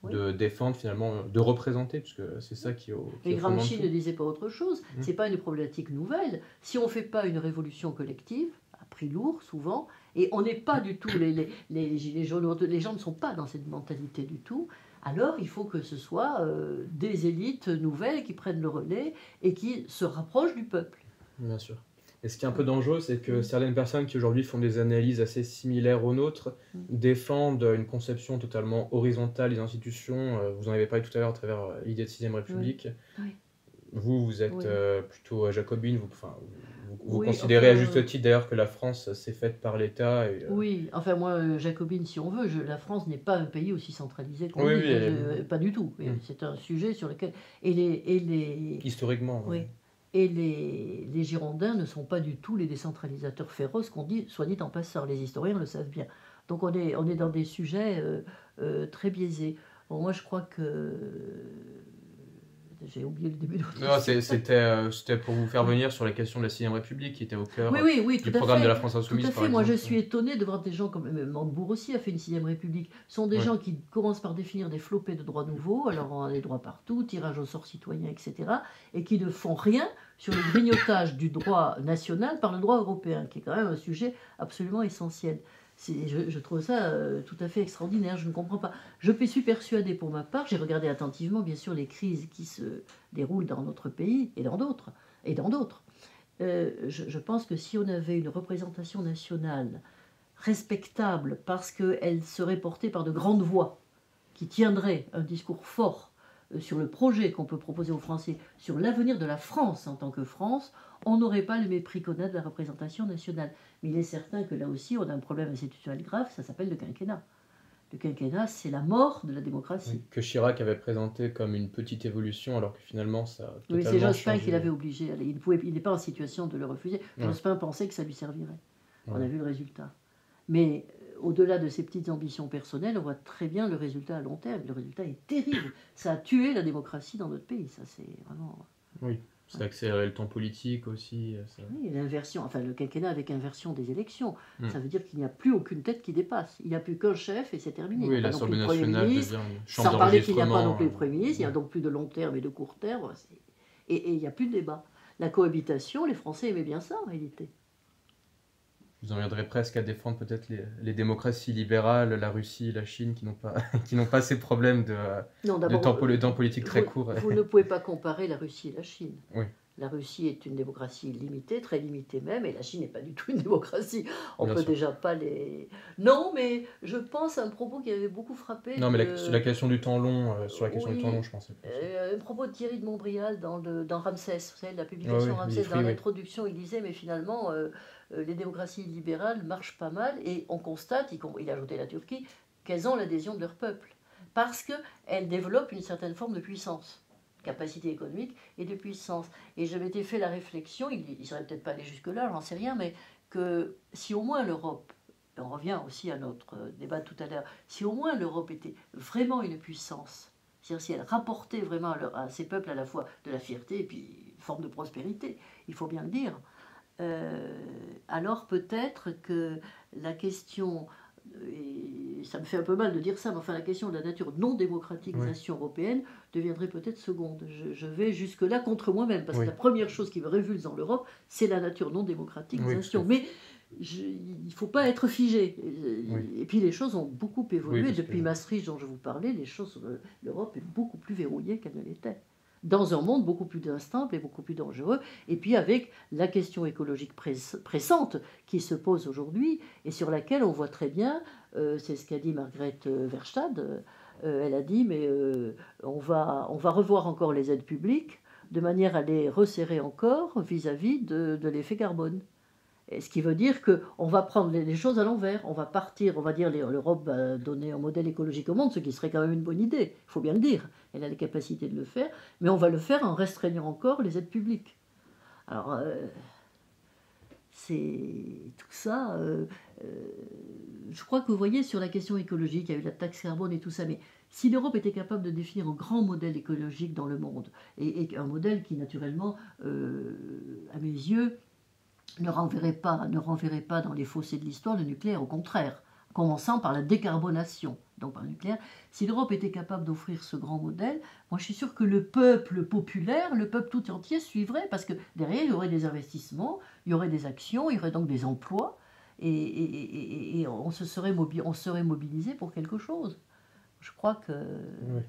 de défendre, finalement, de représenter, puisque c'est ça qui est au Mais fondement de Gramsci tout. ne disait pas autre chose. C'est pas une problématique nouvelle. Si on ne fait pas une révolution collective, à prix lourd souvent, et on n'est pas du tout les gilets jaunes, les gens ne sont pas dans cette mentalité du tout, alors il faut que ce soit des élites nouvelles qui prennent le relais et qui se rapprochent du peuple. Bien sûr. Et ce qui est un peu dangereux, c'est que certaines personnes qui aujourd'hui font des analyses assez similaires aux nôtres défendent une conception totalement horizontale des institutions. Vous en avez parlé tout à l'heure à travers l'idée de 6ème République. Oui. Vous êtes plutôt jacobine, vous Oui, considérez enfin, à juste titre d'ailleurs que la France s'est faite par l'État. Oui, enfin moi, jacobine si on veut, la France n'est pas un pays aussi centralisé qu'on Oui, dit, oui, pas du tout. C'est un sujet sur lequel... Historiquement. Oui. Et les Girondins ne sont pas du tout les décentralisateurs féroces qu'on dit, soit dit en passant, les historiens le savent bien. Donc on est dans des sujets très biaisés. Bon, moi je crois que... J'ai oublié le début de votre question. C'était pour vous faire venir sur la question de la 6ème République qui était au cœur du programme de la France Insoumise. Tout à fait. Moi je suis étonnée de voir des gens comme Montebourg aussi a fait une 6ème République. Ce sont des gens qui commencent par définir des flopées de droits nouveaux, alors on a des droits partout, tirage au sort citoyen, etc. et qui ne font rien sur le grignotage du droit national par le droit européen, qui est quand même un sujet absolument essentiel. Je trouve ça tout à fait extraordinaire, je ne comprends pas. Je suis persuadée pour ma part, j'ai regardé attentivement bien sûr les crises qui se déroulent dans notre pays et dans d'autres. Je pense que si on avait une représentation nationale respectable parce qu'elle serait portée par de grandes voix qui tiendraient un discours fort sur le projet qu'on peut proposer aux Français, sur l'avenir de la France en tant que France, on n'aurait pas le mépris qu'on a de la représentation nationale. Mais il est certain que là aussi, on a un problème institutionnel grave, ça s'appelle le quinquennat. Le quinquennat, c'est la mort de la démocratie. Oui, que Chirac avait présenté comme une petite évolution, alors que finalement, ça a totalement oui, c'est Jospin changé. qui l'avait obligé. Il n'est pas en situation de le refuser. Jospin pensait que ça lui servirait. On a vu le résultat. Mais au-delà de ses petites ambitions personnelles, on voit très bien le résultat à long terme. Le résultat est terrible. Ça a tué la démocratie dans notre pays. Ça, c'est vraiment... Oui, ça a accéléré le temps politique aussi. Oui, l'inversion, enfin le quinquennat avec inversion des élections. Ça veut dire qu'il n'y a plus aucune tête qui dépasse. Il n'y a plus qu'un chef et c'est terminé. Oui, l'Assemblée nationale devient une chambre sans parler qu'il n'y a pas non d'enregistrement. plus le Premier ministre, il n'y a donc plus de long terme et de court terme. Et il n'y a plus de débat. La cohabitation, les Français aimaient bien ça en réalité. Vous en viendrez presque à défendre peut-être les démocraties libérales, la Russie, la Chine, qui n'ont pas ces problèmes de temps politique très court. Vous ne pouvez pas comparer la Russie et la Chine. Oui. La Russie est une démocratie limitée, très limitée même, et la Chine n'est pas du tout une démocratie. On Bien peut sûr. déjà pas les... Non, mais je pense à un propos qui avait beaucoup frappé... Non, mais la question du temps long, sur la question du temps long, je pensais. Un propos de Thierry de Montbrial dans Ramsès, vous savez, la publication Ramsès, dans l'introduction, il disait, mais finalement, les démocraties libérales marchent pas mal, et on constate, il a ajouté la Turquie, qu'elles ont l'adhésion de leur peuple, parce qu'elles développent une certaine forme de puissance. Capacité économique et de puissance. Et je m'étais fait la réflexion, il ne serait peut-être pas allé jusque-là, j'en sais rien, mais que si au moins l'Europe Et on revient aussi à notre débat tout à l'heure, si au moins l'Europe était vraiment une puissance, c'est-à-dire si elle rapportait vraiment à ces peuples à la fois de la fierté et puis une forme de prospérité, il faut bien le dire, alors peut-être que la question, et ça me fait un peu mal de dire ça, mais enfin la question de la nature non démocratique des nations européennes deviendrait peut-être seconde. Je vais jusque-là contre moi-même, parce que la première chose qui me révulse dans l'Europe, c'est la nature non démocratique des nations. Mais il ne faut pas être figé. Et puis les choses ont beaucoup évolué. Depuis Maastricht, dont je vous parlais, l'Europe est beaucoup plus verrouillée qu'elle ne l'était. Dans un monde beaucoup plus instable et beaucoup plus dangereux, et puis avec la question écologique pressante qui se pose aujourd'hui, et sur laquelle on voit très bien, c'est ce qu'a dit Margrethe Verstad, elle a dit, mais on va revoir encore les aides publiques, de manière à les resserrer encore vis-à-vis de l'effet carbone. Et ce qui veut dire qu'on va prendre les choses à l'envers, on va partir, on va dire l'Europe va donner un modèle écologique au monde, ce qui serait quand même une bonne idée, il faut bien le dire, elle a les capacités de le faire, mais on va le faire en restreignant encore les aides publiques. Alors, c'est tout ça, je crois que vous voyez sur la question écologique, il y a eu la taxe carbone et tout ça, mais si l'Europe était capable de définir un grand modèle écologique dans le monde, et un modèle qui naturellement, à mes yeux, ne renverrait pas dans les fossés de l'histoire le nucléaire, au contraire, commençant par la décarbonation, donc par le nucléaire. Si l'Europe était capable d'offrir ce grand modèle, moi je suis sûr que le peuple populaire, le peuple tout entier suivrait, parce que derrière il y aurait des investissements, il y aurait des actions, il y aurait donc des emplois, et on serait mobilisé pour quelque chose. Je crois que... Oui.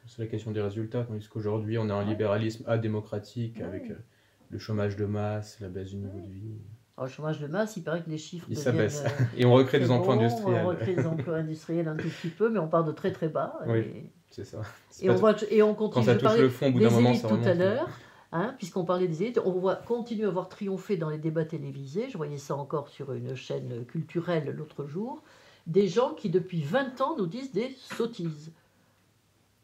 C'est la question des résultats, tandis qu'aujourd'hui on a un libéralisme adémocratique avec... le chômage de masse, la baisse du niveau de vie. Alors, le chômage de masse, il paraît que les chiffres ça baisse. Et on recrée des emplois industriels. On recrée des emplois industriels un tout petit peu, mais on part de très très bas. Oui, c'est ça. Et on continue. Quand ça touche le fond, au bout d'un moment, ça remonte. Tout à l'heure, puisqu'on parlait des élites, on continue à voir triompher dans les débats télévisés, je voyais ça encore sur une chaîne culturelle l'autre jour, des gens qui depuis 20 ans nous disent des sottises.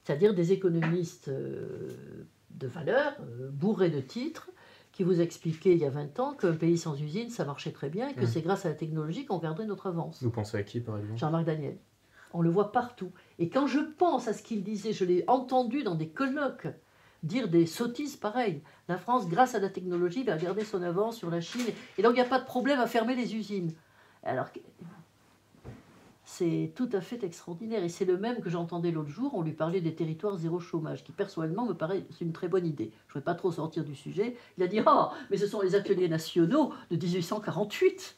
C'est-à-dire des économistes de valeur, bourrés de titres, qui vous expliquait il y a 20 ans qu'un pays sans usine, ça marchait très bien et que c'est grâce à la technologie qu'on garderait notre avance. Vous pensez à qui, par exemple? Jean-Marc Daniel. On le voit partout. Et quand je pense à ce qu'il disait, je l'ai entendu dans des colloques dire des sottises pareilles. La France, grâce à la technologie, va garder son avance sur la Chine. Et donc, il n'y a pas de problème à fermer les usines. Alors, c'est tout à fait extraordinaire. Et c'est le même que j'entendais l'autre jour. On lui parlait des territoires zéro chômage, qui personnellement me paraît c'est une très bonne idée. Je ne vais pas trop sortir du sujet. Il a dit « Ah, mais ce sont les ateliers nationaux de 1848 !»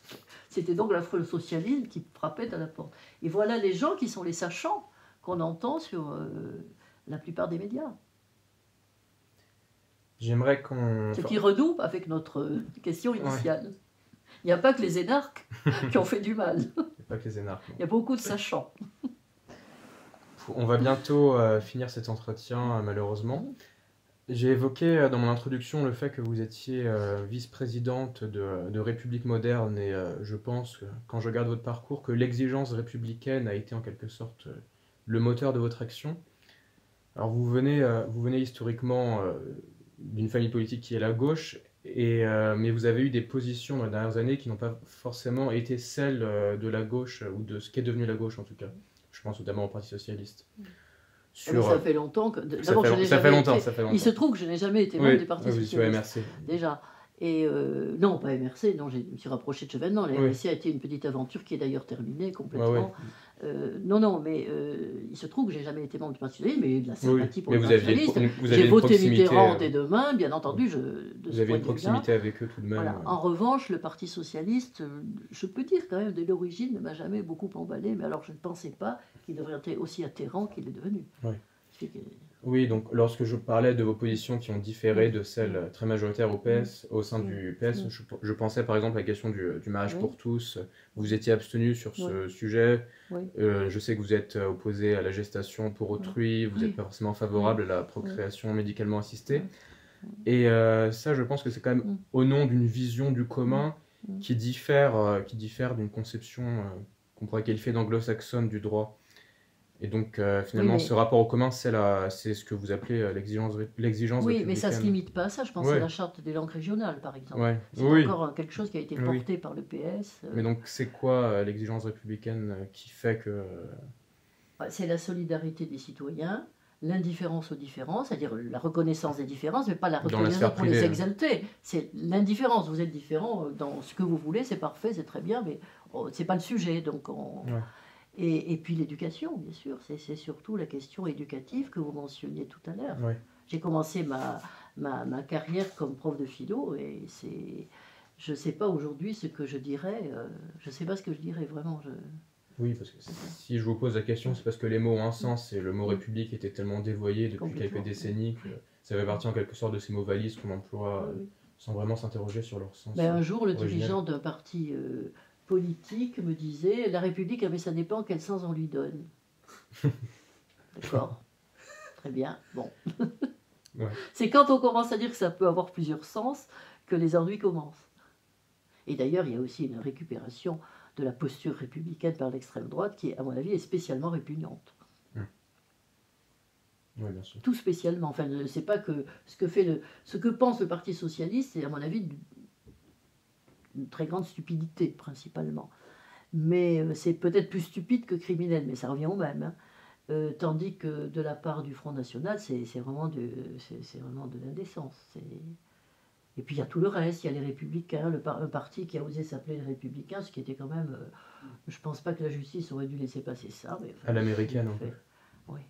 C'était donc le socialisme qui frappait à la porte. Et voilà les gens qui sont les sachants qu'on entend sur la plupart des médias. J'aimerais qu'on... Ce qui renoue avec notre question initiale. Ouais. Il n'y a pas que les énarques qui ont fait du mal. Il n'y a pas que les énarques. Il y a beaucoup de sachants. On va bientôt finir cet entretien, malheureusement. J'ai évoqué dans mon introduction le fait que vous étiez vice-présidente de République moderne et je pense, quand je regarde votre parcours, que l'exigence républicaine a été en quelque sorte le moteur de votre action. Alors vous venez historiquement d'une famille politique qui est la gauche, mais vous avez eu des positions dans les dernières années qui n'ont pas forcément été celles de la gauche, ou de ce qu'est devenu la gauche en tout cas. Je pense notamment au Parti Socialiste. Ça fait longtemps que... Ça fait longtemps. Il se trouve que je n'ai jamais été membre du Parti Socialiste. Oui, merci. Déjà. Et non, pas MRC, non, je me suis rapproché de Chevènement. La MRC a été une petite aventure qui est d'ailleurs terminée complètement. Non, mais il se trouve que je n'ai jamais été membre du Parti Socialiste, mais de la sympathie pour le Parti Socialiste. J'ai voté Mitterrand dès demain, bien entendu. Vous avez une proximité avec eux tout de même. Voilà. En revanche, le Parti Socialiste, je peux dire quand même, de l'origine, ne m'a jamais beaucoup emballé, mais alors je ne pensais pas qu'il devrait être aussi atterrant qu'il est devenu. Oui, donc lorsque je parlais de vos positions qui ont différé de celles très majoritaires au PS, au sein du PS, je pensais par exemple à la question du mariage pour tous. Vous étiez abstenu sur ce sujet. Je sais que vous êtes opposé à la gestation pour autrui, vous n'êtes pas forcément favorable à la procréation médicalement assistée. Et ça, je pense que c'est quand même au nom d'une vision du commun qui diffère d'une conception qu'on pourrait qualifier d'anglo-saxonne du droit. Et donc, Oui, finalement, mais, ce rapport au commun, c'est ce que vous appelez l'exigence oui, mais ça ne se républicaine. limite pas à ça. Je pense à Ouais, la charte des langues régionales, par exemple. ouais, C'est oui, encore quelque chose qui a été oui. porté par le PS. Mais donc, c'est quoi l'exigence républicaine qui fait que... C'est la solidarité des citoyens, l'indifférence aux différences, c'est-à-dire la reconnaissance des différences, mais pas la dans la reconnaissance sphère pour les privée, hein. exalter. C'est l'indifférence. Vous êtes différent dans ce que vous voulez, c'est parfait, c'est très bien, mais c'est pas le sujet. Donc Ouais. et puis l'éducation, bien sûr, c'est surtout la question éducative que vous mentionniez tout à l'heure. Ouais. J'ai commencé ma carrière comme prof de philo et je ne sais pas aujourd'hui ce que je dirais, je ne sais pas ce que je dirais vraiment. Oui, parce que si je vous pose la question, c'est parce que les mots ont un sens et le mot république était tellement dévoyé depuis Complètement, quelques décennies que ça fait partie en quelque sorte de ces mots valises qu'on emploie Oui, oui. sans vraiment s'interroger sur leur sens. Ben, un jour, le originel. dirigeant d'un parti politique me disait la République, mais ça dépend quel sens on lui donne. D'accord. Très bien. Bon. Ouais. C'est quand on commence à dire que ça peut avoir plusieurs sens que les ennuis commencent. Et d'ailleurs, il y a aussi une récupération de la posture républicaine par l'extrême droite qui, à mon avis, est spécialement répugnante. Oui, bien sûr. Tout spécialement. Enfin, c'est pas que ce que pense le Parti socialiste, c'est à mon avis une très grande stupidité principalement. Mais c'est peut-être plus stupide que criminel, mais ça revient au même. Hein. Tandis que de la part du Front National, c'est vraiment de l'indécence. Et puis il y a tout le reste, il y a les Républicains, un parti qui a osé s'appeler les Républicains, ce qui était quand même... je pense pas que la justice aurait dû laisser passer ça. Mais, À l'américaine, un fait. peu. Oui,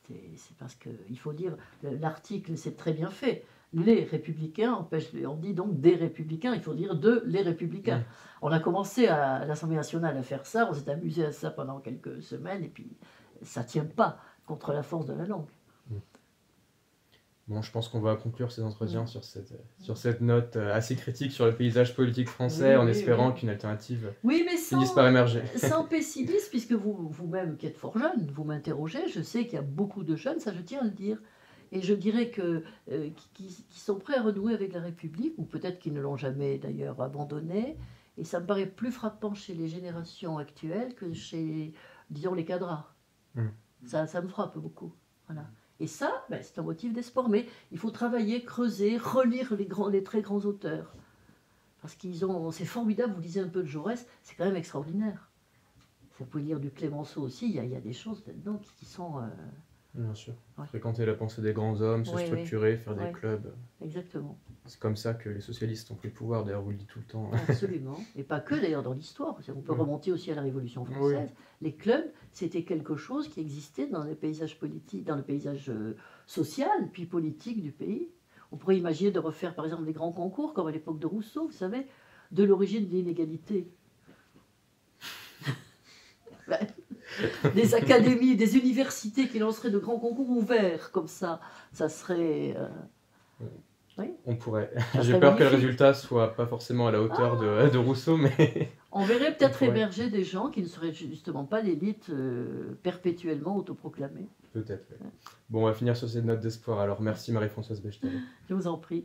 c'est parce qu'il faut dire, l'article c'est très bien fait. Les Républicains on dit donc des Républicains, il faut dire de les Républicains. Ouais. On a commencé à l'Assemblée nationale à faire ça, on s'est amusé à ça pendant quelques semaines, et puis ça tient pas contre la force de la langue. Bon, je pense qu'on va conclure ces entretiens sur cette note assez critique sur le paysage politique français, en espérant qu'une alternative finisse par émerger. Sans pessimisme, puisque vous-même qui êtes fort jeune, vous m'interrogez, je sais qu'il y a beaucoup de jeunes, ça je tiens à le dire. Et je dirais qui sont prêts à renouer avec la République, ou peut-être qu'ils ne l'ont jamais d'ailleurs abandonnée. Et ça me paraît plus frappant chez les générations actuelles que chez, disons, les cadras. Ça me frappe beaucoup. Voilà. Et ça, c'est un motif d'espoir. Mais il faut travailler, creuser, relire les très grands auteurs. Parce c'est formidable, vous lisez un peu de Jaurès, c'est quand même extraordinaire. Vous pouvez lire du Clémenceau aussi, il y a des choses là-dedans qui sont... Bien sûr. Ouais. Fréquenter la pensée des grands hommes, se structurer, faire des clubs. Exactement. C'est comme ça que les socialistes ont pris le pouvoir, d'ailleurs, vous le dites tout le temps. Absolument. Et pas que d'ailleurs dans l'histoire. On peut remonter aussi à la Révolution française. Les clubs, c'était quelque chose qui existait dans le paysage politique, dans le paysage social, puis politique du pays. On pourrait imaginer de refaire par exemple des grands concours, comme à l'époque de Rousseau, vous savez, de l'origine de l'inégalité. Des académies, des universités qui lanceraient de grands concours ouverts, comme ça serait... Oui. On pourrait. J'ai peur que le résultat soit pas forcément à la hauteur de Rousseau, mais... On verrait peut-être émerger des gens qui ne seraient justement pas l'élite perpétuellement autoproclamée. Peut-être, oui. Bon, on va finir sur cette note d'espoir. Alors, merci Marie-Françoise Bechtel. Je vous en prie.